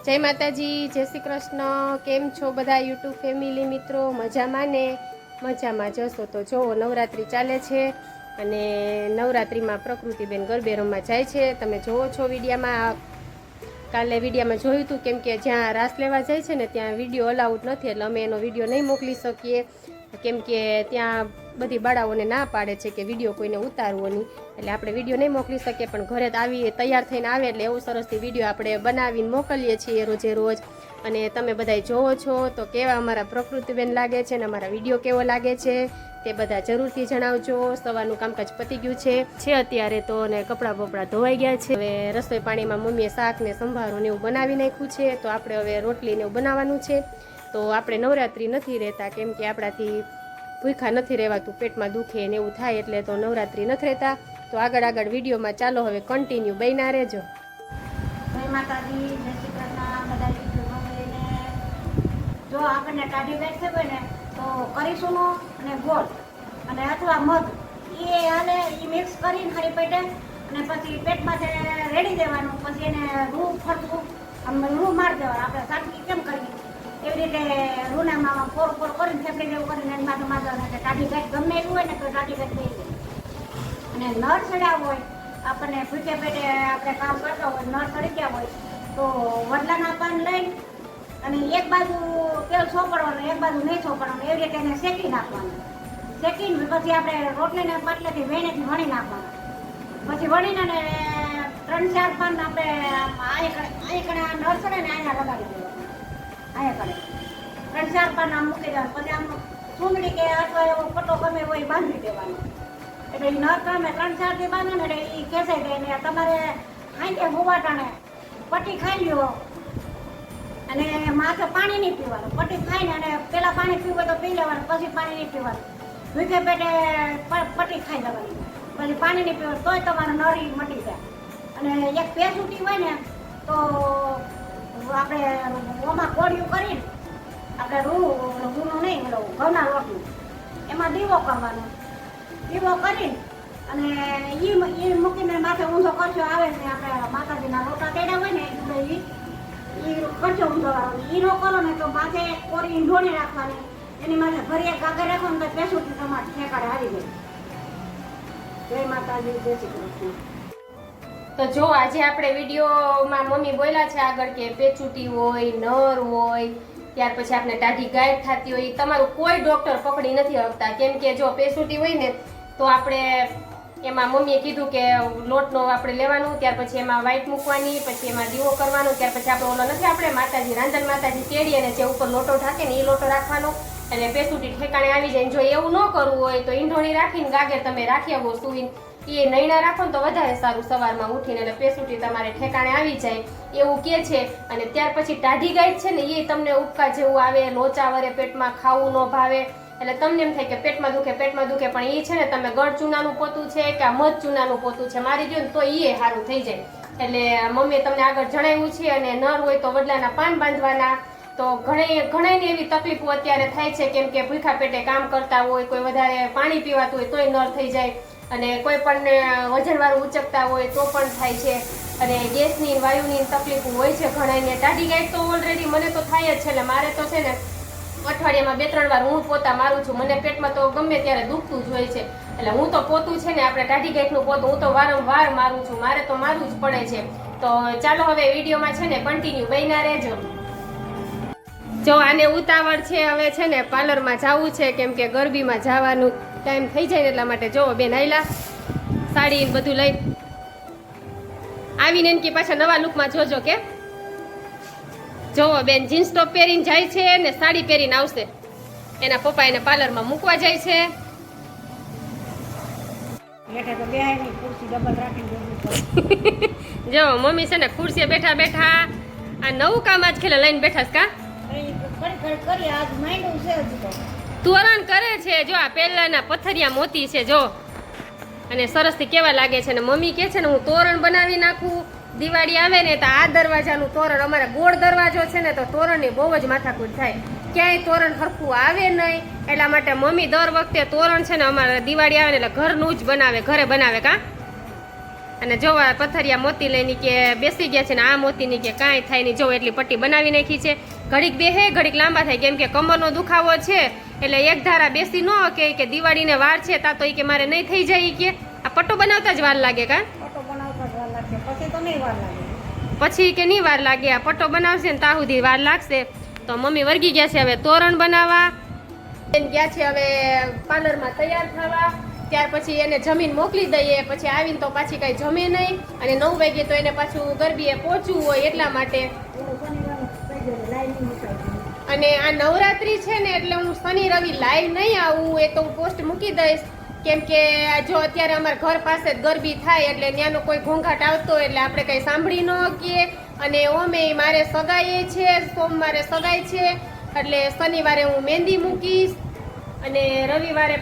જય માતાજી, જય શ્રી કૃષ્ણ। કેમ છો બધા યુટ્યુબ ફેમિલી મિત્રો? મજામાં ને? મજામાં જશો તો જો નવરાત્રિ ચાલે છે અને નવરાત્રિમાં પ્રકૃતિબેન ગરબે રમવા જાય છે। તમે જોવો છો વિડીયામાં, કાલે વિડીયામાં જોયું હતું, કેમ કે જ્યાં રાસ લેવા જાય છે ને ત્યાં વિડીયો અલાઉડ નથી, એટલે અમે એનો વિડીયો નહીં મોકલી શકીએ, કેમ કે ત્યાં બધી બાળાઓને ના પાડે છે કે વિડીયો કોઈને ઉતારવો નહીં, એટલે આપણે વિડીયો નહીં મોકલી શકીએ। પણ ઘરે આવી તૈયાર થઈને આવે એટલે એવું સરસથી વિડીયો આપણે બનાવીને મોકલીએ છીએ રોજે રોજ। અને તમે બધા જોવો છો તો કેવા અમારા પ્રકૃતિબેન લાગે છે અને અમારા વિડીયો કેવો લાગે છે તે બધા જરૂરથી જણાવજો। સવારનું કામકાજ પતી ગયું છે અત્યારે તો, અને કપડાં બપડા ધોવાઈ ગયા છે। હવે રસોઈ પાણીમાં મમ્મીએ શાક ને સંભારો ને એવું બનાવી નાખ્યું છે, તો આપણે હવે રોટલી ને એવું બનાવવાનું છે। તો આપણે નવરાત્રિ નથી રહેતા, કેમ કે આપણાથી ભૂખા નથી રહેવાતું, પેટમાં દુખે ને એવું થાય, એટલે તો નવરાત્રિ નથી રહેતા। તો આગળ વિડીયોમાં ચાલો હવે કન્ટિન્યુ બન્યા રહેજો। જય માતાજી, જય શ્રી કૃષ્ણ બધા યુટ્યુબને। જો આપણને કાઢી બેઠે હોય ને તો કરીશું અને ગોળ અને અથવા મધ એ હાલે, એ મિક્સ કરીને ખરી પેટે અને પછી પેટમાં રેડી દેવાનું, પછી એને રૂ ફરતું આમ રૂ મારી દેવાનું। આપણે સાચી કેમ કરીએ એવી રીતે રૂનામાં પોર કરીને ફેફડી જેવું કરીને એની માથે માથે કાઢી ગાંઠ ગમે એવું હોય ને તો કાઢી ગાંઠ દઈ દે। અને નળ ચડાવવો હોય, આપણને ભૂખે પેટે આપણે કામ કરતા હોય, નળ ચડી ગયા હોય તો વડલાના પાન લઈ અને એક બાજુ તેલ સોંપડવાનું, એક બાજુ નહીં સોંપડવાનું, એવી રીતે એને શેકી નાખવાનું। શેકીને પછી આપણે રોટલીને પાટલેથી વેણેથી વણી નાખવાનું। પછી વણીને 3-4 પાન આપણે અહીંયા નળ ચડે ને અહીંયા લગાડી દેવાનું, અહીંયા કરે 3-4 પાન આમ મૂકી દેવાનું। પછી આમ સુંદડી કે અથવા એવો પટ્ટો ગમે હોય બાંધી દેવાનો, એટલે એ નળ તમે 3-4 થી બાંધો ને એટલે એ ખેંચાઈ જાય ને તમારે હાંજે મુવાટાણે પટ્ટી ખાઈ લ્યો અને માથે પાણી નહીં પીવાનું। પટ્ટી ખાઈને અને પેલા પાણી પીવું તો પી લેવાનું, પછી પાણી નહીં પીવાનું, ભૂખે પેટે પટ્ટી ખાઈ લેવાની, પછી પાણી નહીં પીવાનું, તોય તમારે નળી મટી જાય। અને એક પેસુટી હોય ને તો આપણે ઓમાં કોળિયું કરીને આપણે રૂનું નહીં ઘઉંના લોટનું એમાં દીવો કરવાનો, દીવો કરીને અને એ મૂકીને માથે ઊંધો કરશો આવે ને, આપણે માતાજીના લોટા તેડા હોય ને એ કરશો ઊંધો આવે, એ ન કરો ને તો માથે કોરી ઢોળી રાખવાની, એની માથે ભરી કાગળ રાખવાનું તો પેસુથી તમારે ઠેકાડે આવી જાય। જય માતાજી, જય શ્રી કૃષ્ણ। તો જો આજે આપણે વિડીયોમાં મમ્મી બોલ્યા છે આગળ કે પેચુટી હોય, નર હોય, ત્યાર પછી આપણે ટાઢી ગાંઠ થતી હોય, તમારું કોઈ ડોક્ટર પકડી નથી શકતા, કેમ કે જો પેચુટી હોય ને તો આપણે એમાં મમ્મીએ કીધું કે લોટનો આપણે લેવાનું, ત્યાર પછી એમાં વાઈટ મૂકવાની, પછી એમાં દીવો કરવાનો, ત્યાર પછી આપણે ઓલો નથી આપણે માતાજી રાંધણ માતાજી તેડીએ ને જે ઉપર લોટો ઢાકે ને એ લોટો રાખવાનો, અને પેસુટી ઠેકાણે આવી જાય। જો એવું ન કરવું હોય તો ઈંઢોણી રાખીને ગાગર તમે રાખી આવો સુવીને, એ નૈણા રાખો ને તો વધારે સારું, સવારમાં ઉઠીને એટલે પેસુટી તમારે ઠેકાણે આવી જાય એવું કે છે। અને ત્યાર પછી ટાઢી ગાંઠ છે ને એ તમને ઉપકા જેવું આવે, લોચા વરે પેટમાં ખાવું ન ભાવે, એટલે તમને એમ થાય કે પેટમાં દુખે, પણ એ છે ને તમે ગળ ચૂનાનું પોતું છે કે આ મધ ચૂનાનું પોતું છે મારી દો ને તો એ સારું થઈ જાય। એટલે મમ્મીએ તમને આગળ જણાવ્યું છે। અને નર હોય તો વડલાના પાન બાંધવાના। તો ઘણાને એવી તકલીફો અત્યારે થાય છે, કેમ કે ભૂખા પેટે કામ કરતા હોય, કોઈ વધારે પાણી પીવાતું હોય તોય નર થઈ જાય, અને કોઈ પણ વજનવાળું ઉચકતા હોય તો પણ થાય છે, અને ગેસની વાયુની તકલીફ હોય છે ઘણાને। ટાઢી ગાંઠ તો ઓલરેડી મને તો થાય જ છે, એટલે મારે તો છે ને અઠવાડિયામાં 2-3 વાર હું પોતા મારું છું, મને પેટમાં તો ગમે ત્યારે દુખતું જ હોય છે, એટલે હું તો પોતું છે ને આપણે ટાઢી ગાંઠનું પોતું હું તો વારંવાર મારું છું, મારે તો મારું જ પડે છે। તો ચાલો હવે વિડીયોમાં છે ને કન્ટિન્યુ બન્યા રહેજો। જો આને ઉતાવળ છે, હવે છે ને પાર્લરમાં જવું છે, કેમ કે ગરબીમાં જવાનું ટાઈમ થઈ જાય એટલા માટે। જો બેન આયલા સાડી બધું લઈ આવીને એનકી પાછા નવા લુકમાં જોજો કે જોવો બેન જીન્સ ટોપ પહેરીને જાય છે ને સાડી પહેરીને આવશે, એના પપ્પા એને પાર્લરમાં મૂકવા જાય છે। જો મમ્મી છે ને ખુરશીએ બેઠા બેઠા આ નવું કામ આજ ખેલે લઈને બેઠા કા તોરણ કરે છે। જો આ પહેલાના પથ્થરિયા મોતી છે જો, અને સરસથી કેવા લાગે છે, ને મમ્મી કે છે ને હું તોરણ બનાવી નાખું, દિવાળી આવે ને તો આ દરવાજાનું તોરણ, અમારા ગોળ દરવાજો છે ને તો તોરણની બહુ જ માથાકૂટ થાય, ક્યાંય તોરણ સરખું આવે નહીં, એટલા માટે મમ્મી દર વખતે તોરણ છે ને અમારે દિવાળી આવે ને એટલે ઘરનું જ બનાવે, ઘરે બનાવે કા અને જો આ પથ્થરિયા મોતી લઈને કે બેસી ગયા છે ને આ મોતીની કે કાંઈ થાય નહીં. જો એટલી પટ્ટી બનાવી નાખી છે. ઘડીક બેહે ઘડીક લાંબા થાય કેમ કે કમરનો દુખાવો છે એટલે એક ધારા બેસી ન કે દિવાળીને વાર છે તા તો કે મારે નહીં થઈ જાય કે આ પટ્ટો બનાવતા જ વાર લાગે કા પટ્ટો બનાવતા જ વાર લાગશે, પછી તો નહીં વાર લાગે. પછી કે નહીં વાર લાગે. આ પટ્ટો બનાવશે ને ત્યાં સુધી વાર લાગશે. તો મમ્મી વર્ગી ગયા છે હવે તોરણ બનાવવા. ગયા છે હવે પાર્લરમાં તૈયાર થવા. ત્યાર પછી એને જમીન મોકલી દઈએ. પછી આવીને તો પાછી કઈ જમે નહીં અને 9 વાગે તો એને પાછું ગરબીએ પહોંચવું હોય એટલા માટે. અને આ નવરાત્રી છે ને એટલે હું શનિ રવિ લાઈવ નહીં આવું, એ તો હું પોસ્ટ મૂકી દઈશ. કેમ કે જો અત્યારે અમારા ઘર પાસે જ ગરબી થાય એટલે ત્યાંનો કોઈ ઘોંઘાટ આવતો એટલે આપણે કંઈ સાંભળી ન શકીએ. અને ઓમે મારે સગાઈ છે, સોમવારે સગાઈ છે એટલે શનિવારે હું મહેંદી મૂકીશ અને રવિવારે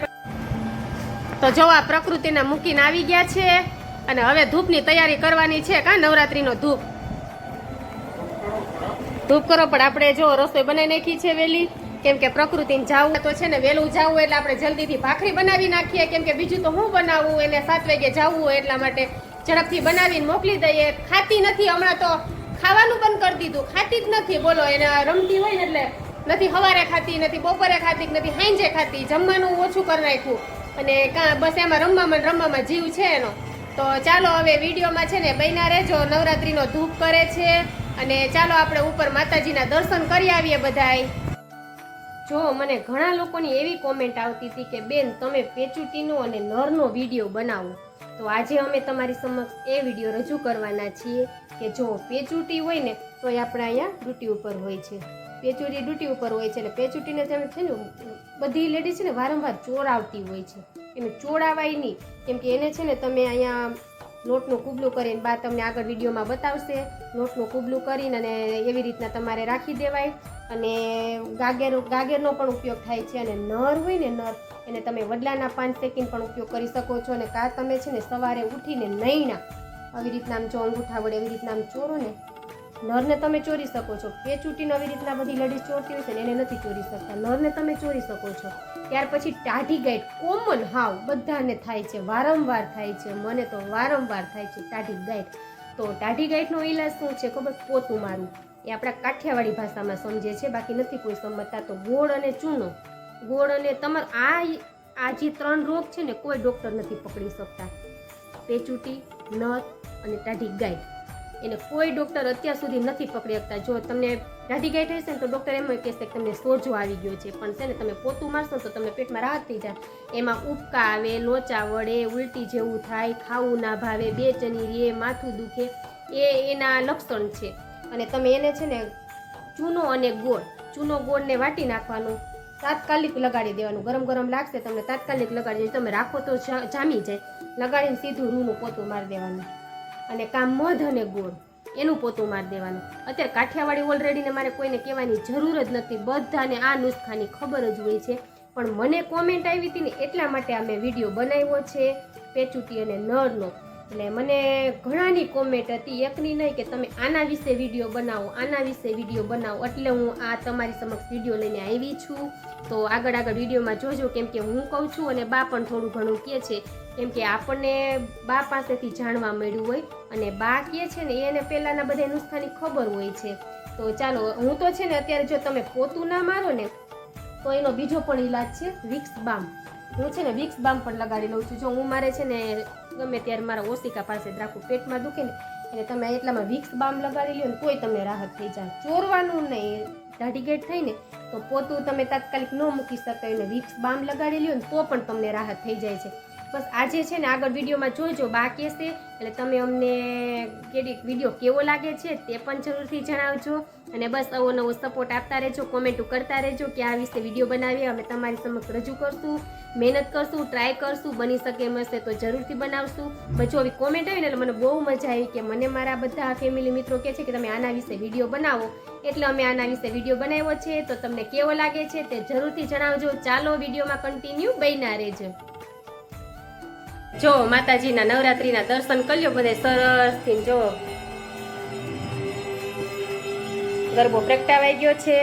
તો જો આ પ્રકૃતિના મૂકીને આવી ગયા છે. અને હવે ધૂપની તૈયારી કરવાની છે કા નવરાત્રીનો ધૂપ કરો. પણ આપણે જો રસોઈ બનાવી નાખી છે વેલી કેમ કે પ્રકૃતિને જાવું તો છે ને વહેલું જાવું એટલે આપણે જલ્દીથી ભાખરી બનાવી નાખીએ કેમ કે બીજું તો હું બનાવું એને 7 વાગે જવું હોય એટલા માટે ઝડપથી બનાવીને મોકલી દઈએ. ખાતી નથી હમણાં તો ખાવાનું બંધ કરી દીધું, ખાતી જ નથી. બોલો એને રમતી હોય ને એટલે નથી સવારે ખાતી, નથી બપોરે ખાતી, નથી સાંજે ખાતી, જમવાનું ઓછું કરી નાખ્યું અને બસ એમાં રમવામાં જીવ છે એનો. તો ચાલો હવે વિડીયોમાં છે ને બન્યા રહેજો. નવરાત્રીનો ધૂપ કરે છે અને ચાલો આપણે ઉપર માતાજીના દર્શન કરી આવીએ બધાય. જો મને ઘણા લોકોની એવી કોમેન્ટ આવતી હતી કે બેન તમે પેચુટીનો અને નરનો વિડીયો બનાવો. તો આજે અમે તમારી સમક્ષ એ વિડીયો રજૂ કરવાના છીએ કે જો પેચુટી હોય ને તો એ આપણે અહીંયા ડ્યુટી ઉપર હોય છે. પેચુટી ડ્યુટી ઉપર હોય છે એટલે પેચુટીને છે ને બધી લેડીઝ છે ને વારંવાર ચોરાવતી હોય છે. એને ચોરાવાય નહીં કેમ કે એને છે ને તમે અહીંયા લોટનું કૂબલું કરીને બા તમને આગળ વિડીયોમાં બતાવશે. લોટનું કૂબલું કરીને અને એવી રીતના તમારે રાખી દેવાય. અને ગાગરનો પણ ઉપયોગ થાય છે. અને નર હોય ને નર એને તમે વડલાના પાન શેકીને પણ ઉપયોગ કરી શકો છો. અને કા તમે છે ને સવારે ઉઠીને નૈણા આવી રીતના આમ જો અંગૂઠા વડે એવી રીતના આમ ચોરો ને નરને તમે ચોરી શકો છો. પેચુટીને આવી રીતના બધી લેડીઝ ચોરતી હોય છે ને એને નથી ચોરી શકતા, નરને તમે ચોરી શકો છો. ત્યાર પછી ટાઢી ગાંઠ કોમન હાવ બધાને થાય છે, વારંવાર થાય છે. મને તો વારંવાર થાય છે ટાઢી ગાંઠ. તો ટાઢી ગાંઠનો ઈલાજ શું છે ખબર? પોતું મારવું. એ આપણા કાઠિયાવાડી ભાષામાં સમજે છે, બાકી નથી કોઈ સમજતા. તો ગોળ અને ચૂનો, ગોળ અને તમારે આ જે 3 રોગ છે ને કોઈ ડૉક્ટર નથી પકડી શકતા. પેચુટી, નર અને ટાઢી ગાંઠ એને કોઈ ડૉક્ટર અત્યાર સુધી નથી પકડી શકતા. જો તમને ટાઢી ગાંઠ હશે ને તો ડૉક્ટર એમ કહેશે કે તમને સોજો આવી ગયો છે, પણ છે ને તમે પોતું મારશો તો તમને પેટમાં રાહત થઈ જાય. એમાં ઉબકા આવે, લોચા વળે, ઉલટી જેવું થાય, ખાવું ના ભાવે, બેચેની રહે, માથું દુખે, એ એના લક્ષણ છે. અને તમે એને છે ને ચૂનો અને ગોળ, ચૂનો ગોળને વાટી નાખવાનું, તાત્કાલિક લગાડી દેવાનું. ગરમ ગરમ લાગશે તમને તાત્કાલિક લગાડી દેવાનું. તમે રાખો તો જામી જાય. લગાડીને સીધું રૂનું પોતું મારી દેવાનું. અને કામ મધ અને ગોળ એનું પોતું મારી દેવાનું. અત્યારે કાઠિયાવાડી ઓલરેડીને મારે કોઈને કહેવાની જરૂર જ નથી, બધાને આ નુસ્ખાની ખબર જ હોય છે. પણ મને કોમેન્ટ આવી હતી ને એટલા માટે આ મેં વિડીયો બનાવ્યો છે પેચુટી અને નરનો. એટલે મને ઘણાની કોમેન્ટ હતી, એકની નહીં, કે તમે આના વિશે વિડીયો બનાવો, આના વિશે વિડીયો બનાવો. એટલે હું આ તમારી સમક્ષ વિડીયો લઈને આવી છું. તો આગળ વિડીયોમાં જોજો કેમ કે હું કહું છું અને બા પણ થોડું ઘણું કહે છે. કેમ કે આપણને બા પાસેથી જાણવા મળ્યું હોય અને બા કહે છે ને એને પહેલાંના બધા નુસ્ખાની ખબર હોય છે. તો ચાલો હું તો છે ને અત્યારે જો તમે પોતું ના મારો ને તો એનો બીજો પણ ઈલાજ છે વિક્સ બામ. હું છે ને વિક્સ બામ પણ લગાડી લઉં છું. જો હું મારે છે ને ગમે ત્યારે મારા ઓશિકા પાસે જ રાખું, પેટમાં દુખે ને એટલે તમે એટલામાં વિક્સ બામ લગાડી લ્યો ને તોય તમને રાહત થઈ જાય. ચોરવાનું નહીં, ટાઢી ગાંઠ થઈ ને તો પોતું તમે તાત્કાલિક ન મૂકી શકતા એને વિક્સ બામ લગાડી લ્યો ને તો પણ તમને રાહત થઈ જાય છે. બસ આજે છે ને આગળ વિડીયોમાં જોજો બા કહેશે એટલે તમે અમને વિડીયો કેવો લાગે છે તે પણ જરૂરથી જણાવજો. અને બસ આવો નવો સપોર્ટ આપતા રહેજો, કોમેન્ટો કરતા રહેજો કે આ વિશે વિડીયો બનાવીએ અમે તમારી સમક્ષ રજૂ કરશું, મહેનત કરશું, ટ્રાય કરશું, બની શકે એમ હશે તો જરૂરથી બનાવશું. પછી આવી કોમેન્ટ આવી ને એટલે મને બહુ મજા આવી કે મને મારા બધા ફેમિલી મિત્રો કહે છે કે તમે આના વિશે વિડીયો બનાવો, એટલે અમે આના વિશે વિડીયો બનાવ્યો છે. તો તમને કેવો લાગે છે તે જરૂરથી જણાવજો. ચાલો વિડીયોમાં કન્ટિન્યુ બન્યા રહેજો. જો માતાજીના નવરાત્રીના દર્શન કર્યો બધા સરસથી. જો ગરબો પ્રગટાવાઈ ગયો છે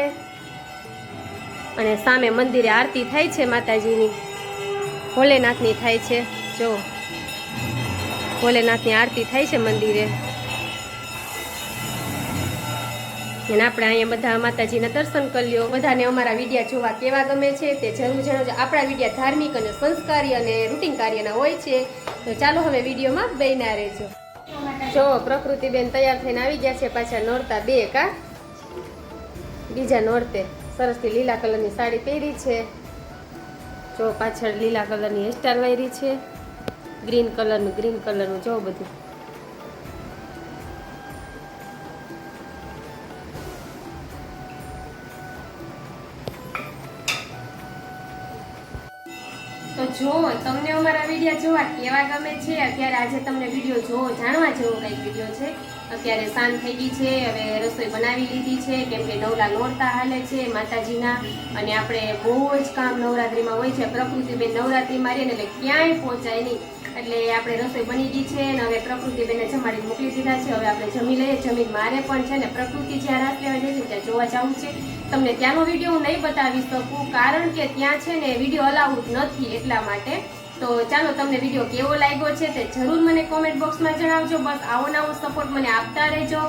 અને સામે મંદિરે આરતી થાય છે માતાજીની, ભોલેનાથની થાય છે. જો ભોલેનાથની આરતી થાય છે મંદિરે. અને આપણે અહીંયા બધા માતાજીના દર્શન કરી લ્યો. બધાને અમારા વિડીયા જોવા કેવા ગમે છે તે જરૂર જણાવજો. આપણા વિડીયા ધાર્મિક અને સંસ્કારી અને રૂટીન કાર્યના હોય છે. તો ચાલો હવે વિડીયોમાં બન્યા રહેજો. જો પ્રકૃતિબેન તૈયાર થઈને આવી ગયા છે પાછા નોરતા 2 કા બીજા નોરતે સરસથી લીલા કલરની સાડી પહેરી છે. જો પાછળ લીલા કલરની હેરસ્ટાઈલ વાયરી છે. ગ્રીન કલરનું જો બધું. તો જો તમને અમારા વિડીયો જોવા કેવા ગમે છે. અત્યારે આજે તમને વિડીયો જોવો જાણવા જેવો કંઈક વિડીયો છે. અત્યારે સાંજ થઈ ગઈ છે, હવે રસોઈ બનાવી લીધી છે કેમ કે નવલા નોરતા હાલે છે માતાજીના. અને આપણે બહુ જ કામ નવરાત્રીમાં હોય છે. પ્રકૃતિબેન નવરાત્રીમાં રહીને એટલે ક્યાંય પહોંચાય નહીં. એટલે આપણે રસોઈ બની ગઈ છે અને હવે પ્રકૃતિબેનને જમાડી મોકલી દીધા છે. હવે આપણે જમી લઈએ. જમીન મારે પણ છે ને પ્રકૃતિ જ્યાં રાસ લેવા જાય છે ત્યાં જોવા જવું છે. તમને ત્યાંનો વિડીયો હું નહીં બતાવી શકું કારણ કે ત્યાં છે ને વિડીયો અલાઉડ નથી એટલા માટે. તો ચાલો તમને વિડીયો કેવો લાગ્યો છે તે જરૂર મને કોમેન્ટ બોક્સમાં જણાવજો. બસ આવો નવો સપોર્ટ મને આપતા રહેજો.